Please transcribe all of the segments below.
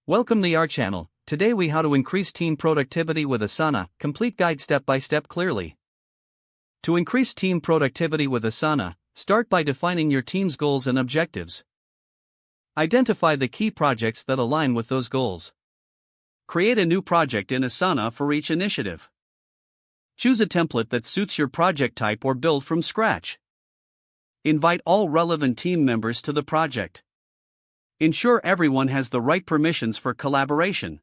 Welcome to our channel. Today we how to increase team productivity with Asana, complete guide step by step clearly. To increase team productivity with Asana, start by defining your team's goals and objectives. Identify the key projects that align with those goals. Create a new project in Asana for each initiative. Choose a template that suits your project type or build from scratch. Invite all relevant team members to the project. Ensure everyone has the right permissions for collaboration.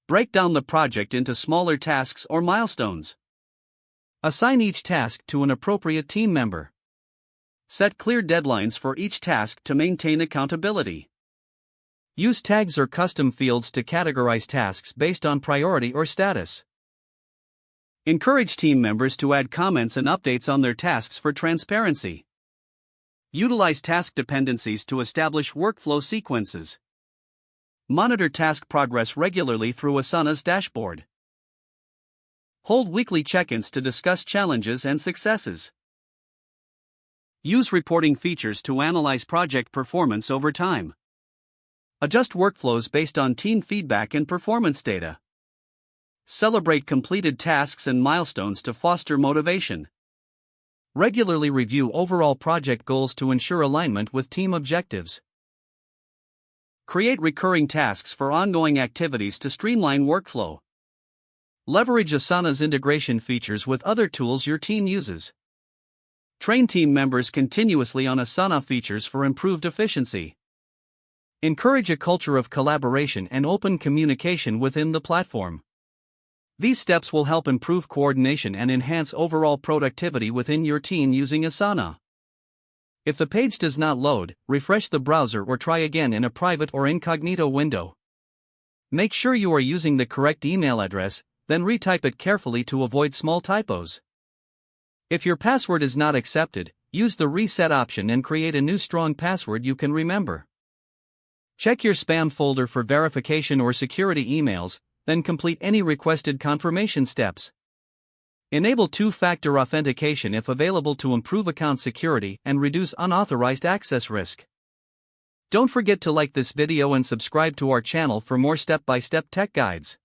Break down the project into smaller tasks or milestones. Assign each task to an appropriate team member. Set clear deadlines for each task to maintain accountability. Use tags or custom fields to categorize tasks based on priority or status. Encourage team members to add comments and updates on their tasks for transparency. Utilize task dependencies to establish workflow sequences. Monitor task progress regularly through Asana's dashboard. Hold weekly check-ins to discuss challenges and successes. Use reporting features to analyze project performance over time. Adjust workflows based on team feedback and performance data. Celebrate completed tasks and milestones to foster motivation. Regularly review overall project goals to ensure alignment with team objectives. Create recurring tasks for ongoing activities to streamline workflow. Leverage Asana's integration features with other tools your team uses. Train team members continuously on Asana features for improved efficiency. Encourage a culture of collaboration and open communication within the platform. These steps will help improve coordination and enhance overall productivity within your team using Asana. If the page does not load, refresh the browser or try again in a private or incognito window. Make sure you are using the correct email address, then retype it carefully to avoid small typos. If your password is not accepted, use the reset option and create a new strong password you can remember. Check your spam folder for verification or security emails, then complete any requested confirmation steps. Enable two-factor authentication if available to improve account security and reduce unauthorized access risk. Don't forget to like this video and subscribe to our channel for more step-by-step tech guides.